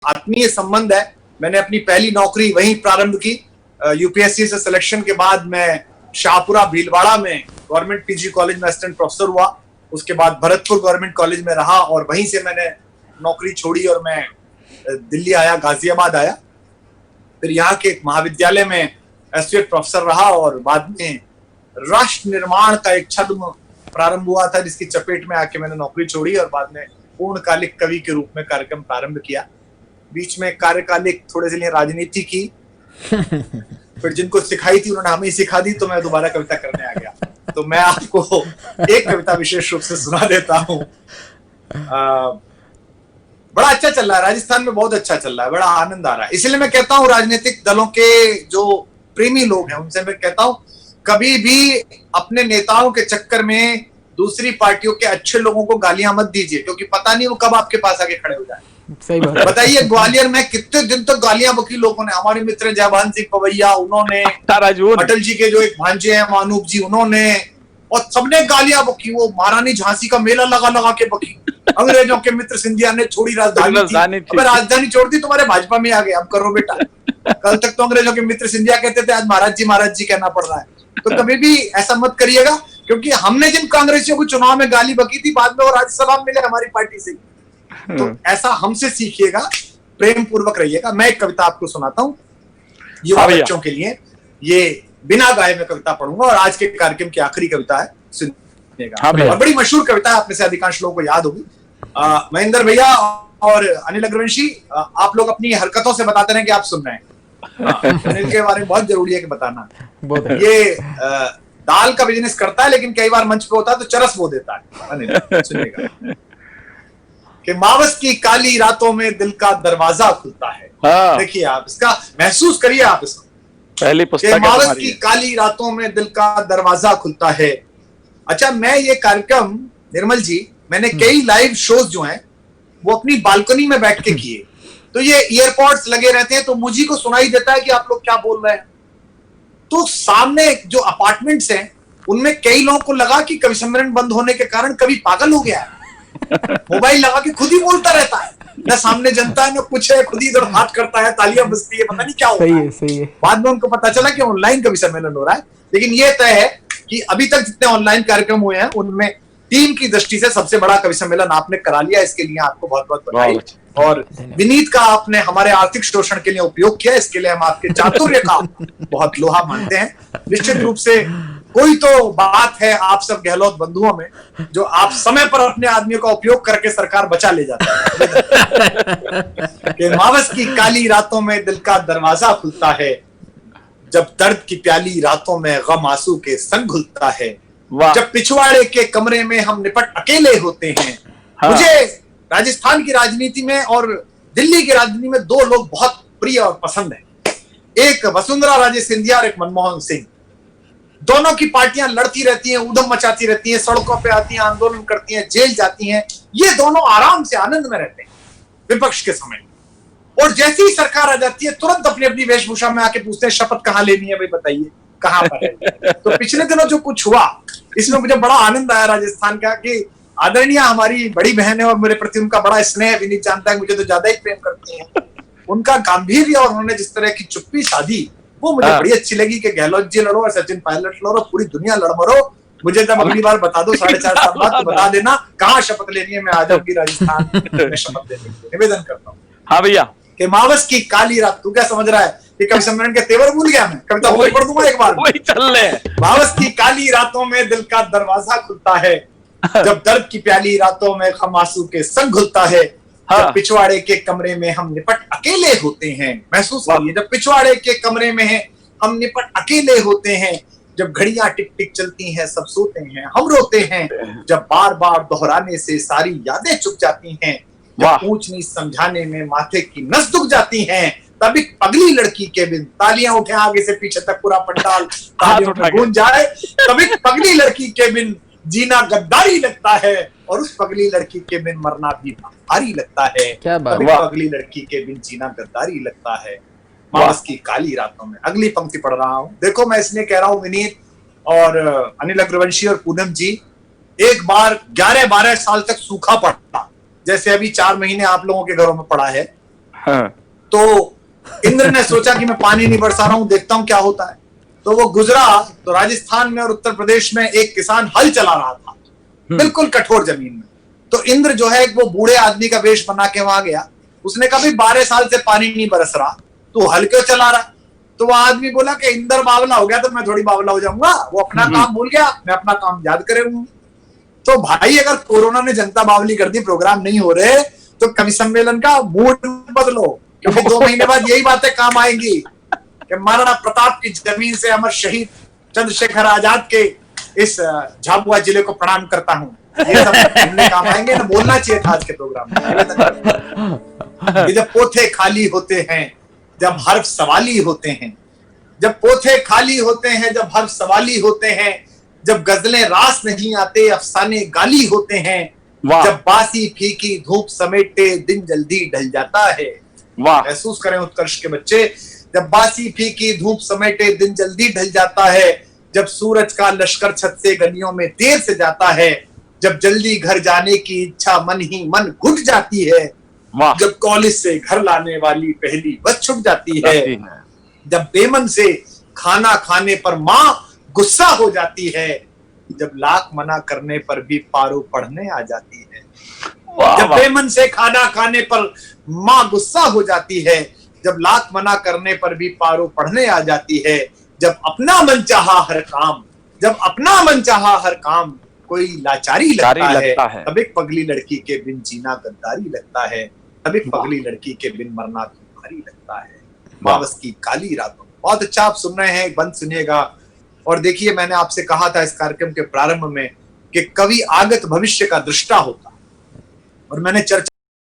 आत्मीय संबंध है। मैंने अपनी पहली नौकरी वहीं प्रारंभ की। यूपीएससी से सिलेक्शन के बाद मैं शाहपुरा भीलवाड़ा में गवर्नमेंट पीजी कॉलेज में असिस्टेंट प्रोफेसर हुआ। उसके बाद भरतपुर गवर्नमेंट कॉलेज में रहा और वहीं से मैंने नौकरी छोड़ी और मैं दिल्ली आया, गाजियाबाद आया। फिर यहाँ के एक महाविद्यालय में एसोसिएट प्रोफेसर रहा और बाद में राष्ट्र निर्माण का एक छद्म प्रारंभ हुआ था, जिसकी चपेट में आके मैंने नौकरी छोड़ी और बाद में पूर्णकालिक कवि के रूप में कार्यक्रम प्रारंभ किया। बीच में कार्यकालिक थोड़े से लिए राजनीति की, फिर जिनको सिखाई थी उन्होंने हमें सिखा दी, तो मैं दोबारा कविता करने आ गया। तो मैं आपको एक कविता विशेष रूप से सुना देता हूँ। बड़ा अच्छा चल रहा है, राजस्थान में बहुत अच्छा चल रहा है, बड़ा आनंद आ रहा है। इसलिए मैं कहता हूँ राजनीतिक दलों के जो प्रेमी लोग हैं उनसे मैं कहता हूँ कभी भी अपने नेताओं के चक्कर में दूसरी पार्टियों के अच्छे लोगों को गालियां मत दीजिए, क्योंकि पता नहीं वो कब आपके पास आके खड़े हो जाए। सही बात। बताइए, ग्वालियर में कितने दिन तक गालियां बकी लोगों ने। हमारे मित्र जयभान सिंह पवैया, उन्होंने, अटल जी के जो एक भांजे हैं मानूप जी, उन्होंने, और सबने गालियां बकी। वो महारानी झांसी का मेला लगा लगा के बकी। अंग्रेजों के मित्र सिंधिया ने छोड़ी राजधानी थी, राजधानी छोड़ दी, तुम्हारे भाजपा में आ गए, अब करो बेटा। कल तक तो अंग्रेजों के मित्र सिंधिया कहते थे, आज महाराज जी कहना पड़ रहा है। तो कभी भी ऐसा मत करिएगा, क्योंकि हमने जिन कांग्रेसियों को चुनाव में गाली बकी थी, बाद में वो राज्यसभा में मिले हमारी पार्टी से। तो ऐसा हमसे सीखिएगा, प्रेम पूर्वक रहिएगा। मैं एक कविता आपको सुनाता हूँ युवा बच्चों के लिए। ये बिना गाए में कविता पढ़ूंगा और आज के कार्यक्रम की आखिरी कविता है, सुनिएगा। और बड़ी मशहूर कविता है, आप में से अधिकांश लोगों को याद होगी। महेंद्र भैया और अनिल अग्रवंशी, आप लोग अपनी हरकतों से बताते रहे कि आप सुन रहे हैं। अनिल के बारे में बहुत जरूरी है कि बताना। ये दाल का बिजनेस करता है, लेकिन कई बार मंच पे होता है तो चरस बो देता है। अनिल सुनिएगा कि मावस की काली रातों में दिल का दरवाजा खुलता है। देखिए आप इसका महसूस करिए, आप इसको। पहली पुस्तक मावस की काली रातों में दिल का दरवाजा खुलता है। अच्छा, मैं ये कार्यक्रम निर्मल जी, मैंने कई लाइव शोज जो हैं वो अपनी बालकनी में बैठ के किए। तो ये ईयरपॉड्स लगे रहते हैं तो मुझे को सुनाई देता है कि आप लोग क्या बोल रहे हैं। तो सामने जो अपार्टमेंट्स हैं उनमें कई लोगों को लगा कि कवि सम्मेलन बंद होने के कारण कवि पागल हो गया है। मोबाइल लगा के खुद ही बोलता रहता है, न सामने जनता है न कुछ है, खुद ही इधर हाथ करता है, तालियां बजती है, पता नहीं क्या होता है। सही है। बाद में उनको पता चला कि ऑनलाइन कवि सम्मेलन हो रहा है। लेकिन ये तय है कि अभी तक जितने ऑनलाइन कार्यक्रम हुए हैं उनमें टीम की दृष्टि से सबसे बड़ा कवि सम्मेलन आपने करा लिया। इसके लिए आपको बहुत बहुत बधाई। और विनीत का आपने हमारे आर्थिक शोषण के लिए उपयोग किया, इसके लिए हम आपके चातुर्य का बहुत लोहा मानते हैं। निश्चित रूप से कोई तो बात है आप सब गहलोत बंधुओं में, जो आप समय पर अपने आदमियों का उपयोग करके सरकार बचा ले जाता है। कि मावस की काली रातों में दिल का दरवाजा खुलता है, जब दर्द की प्याली रातों में गम आंसू के संग घुलता है, जब पिछवाड़े के कमरे में हम निपट अकेले होते हैं। मुझे राजस्थान की राजनीति में और दिल्ली की राजनीति में दो लोग बहुत प्रिय और पसंद हैं। एक वसुंधरा राजे सिंधिया और एक मनमोहन सिंह। दोनों की पार्टियां लड़ती रहती हैं, उधम मचाती रहती हैं, सड़कों पे आती हैं, आंदोलन करती हैं, जेल जाती हैं। ये दोनों आराम से आनंद में रहते हैं विपक्ष के समय। और जैसे ही सरकार आ जाती है तुरंत अपनी अपनी वेशभूषा में आके पूछते हैं शपथ कहाँ लेनी है, भाई बताइए कहाँ पर है। तो पिछले दिनों जो कुछ हुआ इसमें मुझे बड़ा आनंद आया राजस्थान का, कि आदरणीय हमारी बड़ी बहन है और मेरे प्रति उनका बड़ा स्नेह, विनीत जानता है मुझे तो ज्यादा ही प्रेम करती हैं। उनका गांधीर्य और उन्होंने जिस तरह की चुप्पी साधी वो मुझे बड़ी अच्छी लगी कि गहलोत जी लड़ो और सचिन पायलट लड़ो, पूरी दुनिया लड़ मरो। मुझे जब अगली बार बता दो 4.5 साल बाद तो बता देना कहाँ शपथ लेनी है, मैं आ जाऊंगी राजस्थान में शपथ लेने के लिए। निवेदन करता हूँ। हाँ भैया। कि मावस की काली रात, तू क्या समझ रहा है कि कवि सम्मेलन के तेवर भूल गया? मैं कविता पढ़ दूंगा एक बार। वही चल रहे हैं। मावस की काली रातों में दिल का दरवाजा खुलता है, जब दर्द की प्याली रातों में गम आंसू के संग घुलता है, जब पिछवाड़े के कमरे में हम निपट अकेले होते हैं। महसूस करिए, जब पिछवाड़े के कमरे में है हम निपट अकेले होते हैं, जब घड़ियां टिक टिक चलती हैं सब सोते हैं हम रोते हैं, जब बार बार दोहराने से सारी यादें चुक जाती हैं, जब ऊंच नीच समझाने में माथे की नस दुख जाती हैं, तब एक पगली लड़की के बिन तालियां उठे आगे से पीछे तक पूरा पंडाल तालियों में गूंज जाए, तब एक पगली लड़की के बिन जीना गद्दारी लगता है, और उस पगली लड़की के बिन मरना भी भारी लगता है। क्या बात। पगली लड़की के बिन जीना गद्दारी लगता है, मावस की काली रातों में। अगली पंक्ति पढ़ रहा हूं। देखो मैं इसलिए कह रहा हूं विनीत और अनिल अग्रवंशी और पूनम जी, एक बार 11-12 साल तक सूखा पड़ा, जैसे अभी 4 महीने आप लोगों के घरों में पड़ा है, हाँ। तो इंद्र ने सोचा कि मैं पानी नहीं बरसा रहा हूं, देखता हूं क्या होता है। तो वो गुजरा तो राजस्थान में और उत्तर प्रदेश में एक किसान हल चला रहा था, बिल्कुल कठोर जमीन में। तो इंद्र जो है वो बूढ़े आदमी का वेश बना के वहां गया। उसने कहा भाई 12 साल से पानी नहीं बरस रहा, तू हल क्यों चला रहा? तो वो आदमी बोला कि इंद्र बावला हो गया तो मैं थोड़ी बावला हो जाऊंगा, वो अपना काम भूल गया, मैं अपना काम याद करे हूं। तो भाई अगर कोरोना ने जनता बावली कर दी, प्रोग्राम नहीं हो रहे, तो कवि सम्मेलन का मूड बदलो, क्योंकि 2 महीने बाद यही बातें काम आएंगी कि महाराणा प्रताप की जमीन से अमर शहीद चंद्रशेखर आजाद के इस झाबुआ जिले को प्रणाम करता हूं। ये सब सुनने काम आएंगे ना, बोलना चाहिए था आज के प्रोग्राम में। जब पोथे खाली होते हैं, जब हर्फ सवाली होते हैं, जब पोथे खाली होते हैं, जब हर्फ सवाली होते हैं, जब गजलें रास नहीं आते, अफसाने गाली होते हैं, जब बासी फीकी धूप समेटे दिन जल्दी ढल जाता है। महसूस करें उत्कर्ष के बच्चे, जब बासी फीकी धूप समेटे दिन जल्दी ढल जाता है, जब सूरज का लश्कर छत से गलियों में देर से जाता है, जब जल्दी घर जाने की इच्छा मन ही मन घुट जाती है, जब कॉलेज से घर लाने वाली पहली बस छूट जाती है, जब बेमन से खाना खाने पर माँ गुस्सा हो जाती है, जब लाख मना करने पर भी पारो पढ़ने आ जाती है, जब बेमन से खाना खाने पर माँ गुस्सा हो जाती है, जब लाख मना करने पर भी पारो पढ़ने आ जाती है, जब अपना मन चाहा हर काम, जब अपना मन चाहा हर काम कोई लाचारी लगता है, तब एक पगली लड़की के बिन जीना गद्दारी लगता है, तब एक पगली लड़की के बिन मरना भारी लगता है, मावस की काली रातों। बहुत अच्छा आप सुन रहे हैं, बंद सुनिएगा। और देखिए, मैंने आपसे कहा था इस कार्यक्रम के प्रारंभ में कि कवि आगत भविष्य का दृष्टा होता, और मैंने चर्चा